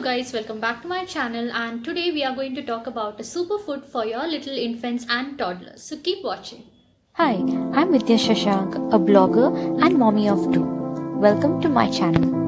guys, welcome back to my channel, and today we are going to talk about a superfood for your little infants and toddlers. So keep watching. Hi, I'm Vidya Shashank, a blogger and mommy of two. Welcome to my channel.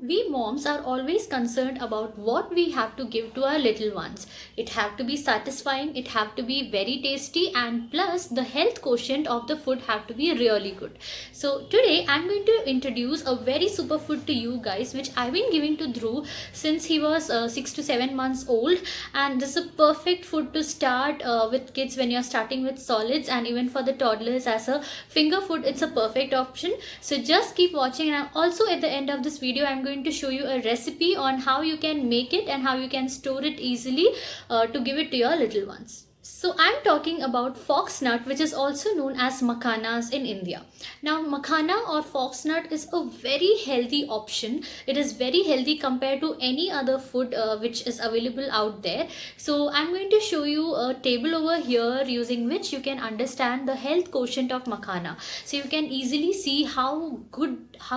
We moms are always concerned about what we have to give to our little ones. It have to be satisfying, it have to be very tasty, and plus the health quotient of the food have to be really good. So today I'm going to introduce a very superfood to you guys, which I've been giving to Dhruv since he was 6 to 7 months old, and this is a perfect food to start with kids when you're starting with solids, and even for the toddlers as a finger food it's a perfect option. So just keep watching, and also at the end of this video I'm going to show you a recipe on how you can make it and how you can store it easily to give it to your little ones. So I'm talking about foxnut, which is also known as makhanas in India. Now makhana or foxnut is a very healthy option. It is very healthy compared to any other food which is available out there. So I'm going to show you a table over here using which you can understand the health quotient of makhana. So you can easily see how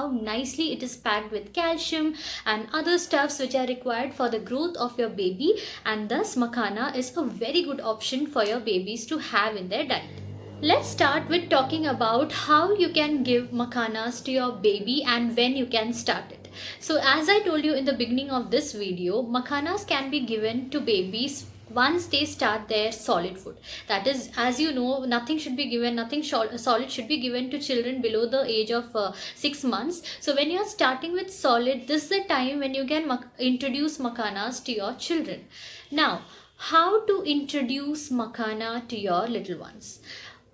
nicely it is packed with calcium and other stuffs which are required for the growth of your baby, and thus makhana is a very good option for your babies to have in their diet. Let's start with talking about how you can give makhanas to your baby and when you can start it. So as I told you in the beginning of this video, makhanas can be given to babies once they start their solid food. That is, as you know, nothing solid should be given to children below the age of 6 months. So when you are starting with solid, this is the time when you can introduce makhanas to your children. Now, how to introduce makhana to your little ones?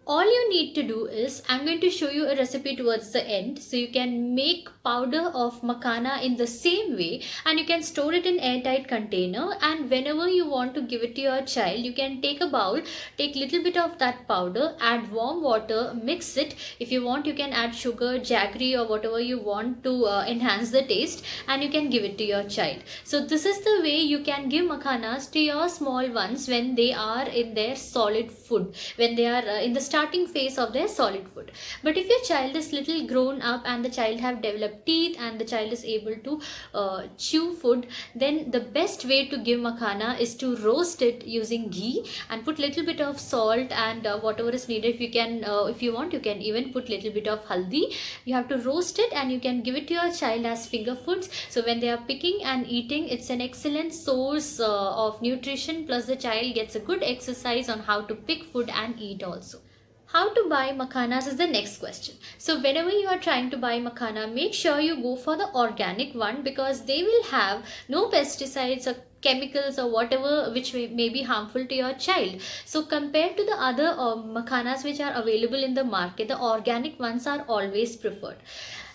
All you need to do is, I'm going to show you a recipe towards the end, so you can make powder of makhana in the same way, and you can store it in airtight container, and whenever you want to give it to your child, you can take a bowl, take little bit of that powder, add warm water, mix it. If you want, you can add sugar, jaggery, or whatever you want to enhance the taste, and you can give it to your child. So this is the way you can give makhanas to your small ones when they are in their solid food, when they are in the starting phase of their solid food. But if your child is little grown up and the child have developed teeth and the child is able to chew food, then the best way to give makhana is to roast it using ghee and put little bit of salt and whatever is needed. If you want, you can even put little bit of haldi. You have to roast it and you can give it to your child as finger foods. So when they are picking and eating, it's an excellent source of nutrition, plus the child gets a good exercise on how to pick food and eat also. How to buy makhanas is the next question. So whenever you are trying to buy makhana, make sure you go for the organic one, because they will have no pesticides or chemicals or whatever which may be harmful to your child. So compared to the other makhanas which are available in the market, the organic ones are always preferred.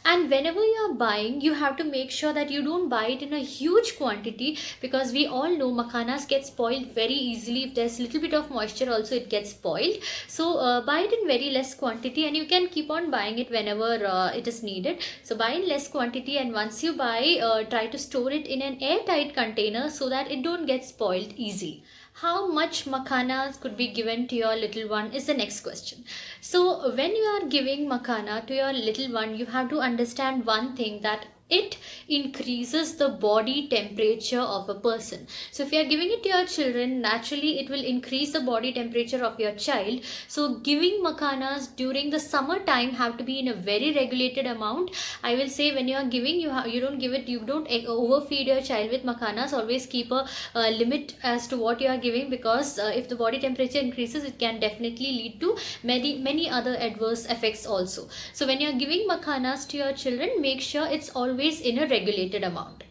And whenever you are buying, you have to make sure that you don't buy it in a huge quantity, because we all know makhanas get spoiled very easily. If there's little bit of moisture also, it gets spoiled. So buy it in very less quantity, and you can keep on buying it whenever it is needed. So buy in less quantity, and once you buy, try to store it in an airtight container so that it don't get spoiled easily. How much makhanas could be given to your little one is the next question. So when you are giving makhana to your little one, you have to understand one thing, that it increases the body temperature of a person. So if you are giving it to your children, naturally it will increase the body temperature of your child. So giving makhanas during the summer time have to be in a very regulated amount. I will say, when you are giving, you don't overfeed your child with makhanas. Always keep a limit as to what you are giving, because if the body temperature increases, it can definitely lead to many other adverse effects also. So when you are giving makhanas to your children, make sure it's always in a regulated amount.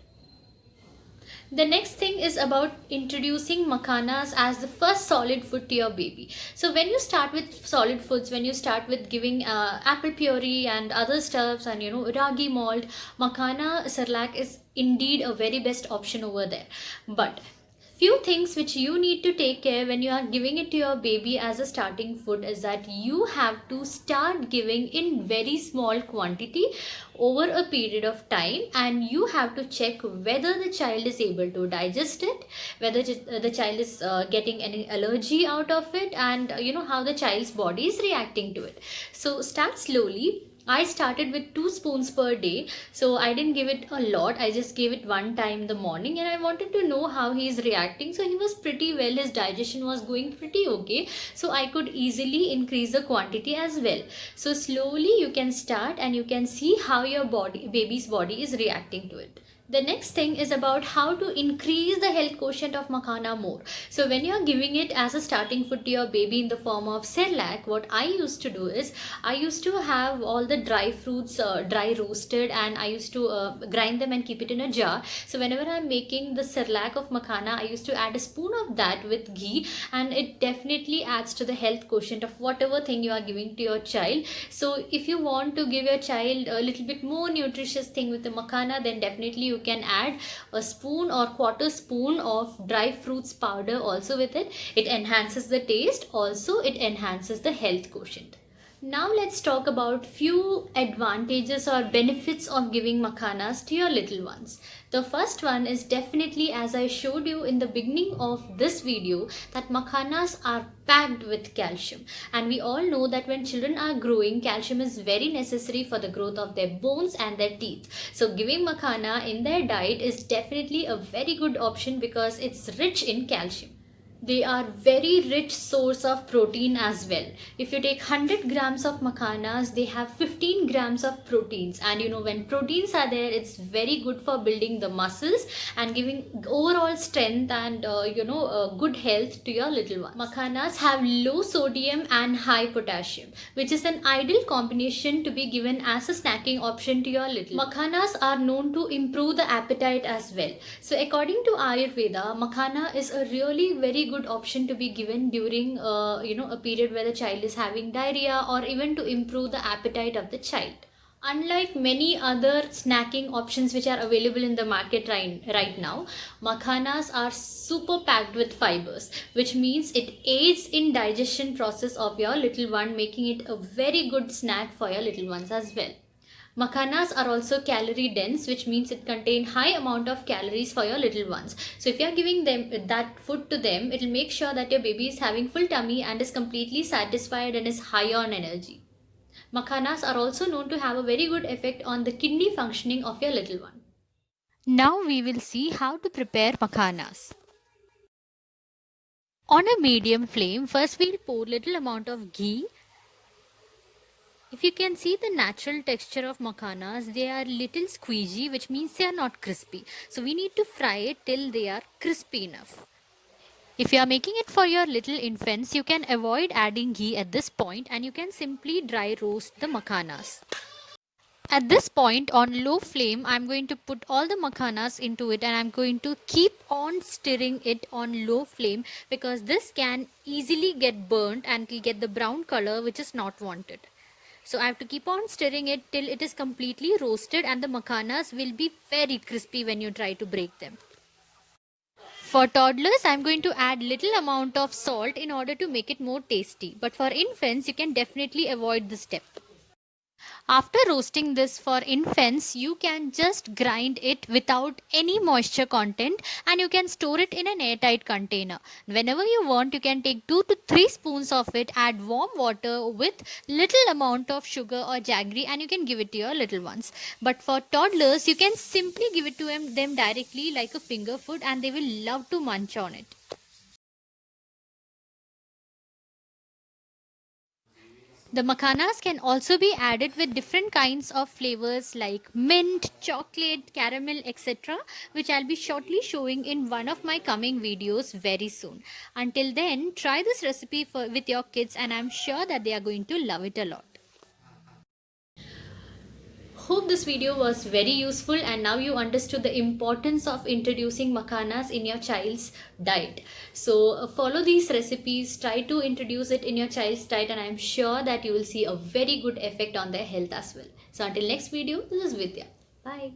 The next thing is about introducing makhanas as the first solid food to your baby. So when you start with solid foods, when you start with giving apple puree and other stuffs and ragi malt, makhana cerelac is indeed a very best option over there. But few things which you need to take care when you are giving it to your baby as a starting food is that you have to start giving in very small quantity over a period of time, and you have to check whether the child is able to digest it, whether the child is getting any allergy out of it, and how the child's body is reacting to it. So start slowly. I started with 2 spoons per day, so I didn't give it a lot. I just gave it one time in the morning, and I wanted to know how he is reacting. So he was pretty well, his digestion was going pretty okay, so I could easily increase the quantity as well. So slowly you can start and you can see how your baby's body is reacting to it. The next thing is about how to increase the health quotient of makhana more. So when you are giving it as a starting food to your baby in the form of Cerelac, what I used to do is I used to have all the dry fruits dry roasted, and I used to grind them and keep it in a jar. So whenever I'm making the Cerelac of makhana, I used to add a spoon of that with ghee, and it definitely adds to the health quotient of whatever thing you are giving to your child. So if you want to give your child a little bit more nutritious thing with the makhana, then definitely you can add a spoon or quarter spoon of dry fruits powder also with it. It enhances the taste, also it enhances the health quotient. Now let's talk about few advantages or benefits of giving makhanas to your little ones. The first one is definitely, as I showed you in the beginning of this video, that makhanas are packed with calcium, and we all know that when children are growing, calcium is very necessary for the growth of their bones and their teeth. So giving makhana in their diet is definitely a very good option because it's rich in calcium. They are very rich source of protein as well. If you take 100 grams of makhanas, they have 15 grams of proteins, and when proteins are there, it's very good for building the muscles and giving overall strength and good health to your little one. Makhanas have low sodium and high potassium, which is an ideal combination to be given as a snacking option to your little. Makhanas are known to improve the appetite as well. So according to Ayurveda, makhana is a really very good option to be given during a period where the child is having diarrhea, or even to improve the appetite of the child. Unlike many other snacking options which are available in the market right now, makhanas are super packed with fibers, which means it aids in digestion process of your little one, making it a very good snack for your little ones as well. Makhanas are also calorie dense, which means it contain high amount of calories for your little ones. So if you are giving them that food to them, it will make sure that your baby is having full tummy and is completely satisfied and is high on energy. Makhanas are also known to have a very good effect on the kidney functioning of your little one. Now we will see how to prepare makhanas. On a medium flame, first we'll pour little amount of ghee. If you can see the natural texture of makhanas, they are little squeezy, which means they are not crispy. So we need to fry it till they are crispy enough. If you are making it for your little infants, you can avoid adding ghee at this point, and you can simply dry roast the makhanas. At this point, on low flame, I'm going to put all the makhanas into it, and I'm going to keep on stirring it on low flame, because this can easily get burnt and will get the brown color which is not wanted. So I have to keep on stirring it till it is completely roasted, and the makhanas will be very crispy when you try to break them. For toddlers, I'm going to add little amount of salt in order to make it more tasty. But for infants, you can definitely avoid this step. After roasting this for infants, you can just grind it without any moisture content, and you can store it in an airtight container. Whenever you want, you can take 2 to 3 spoons of it, add warm water with little amount of sugar or jaggery, and you can give it to your little ones. But for toddlers, you can simply give it to them directly like a finger food, and they will love to munch on it. The makhanas can also be added with different kinds of flavors like mint, chocolate, caramel, etc., which I'll be shortly showing in one of my coming videos very soon. Until then, try this recipe with your kids, and I'm sure that they are going to love it a lot. Hope this video was very useful, and now you understood the importance of introducing makhanas in your child's diet. So follow these recipes, try to introduce it in your child's diet, and I'm sure that you will see a very good effect on their health as well. So until next video, this is Vidya. Bye.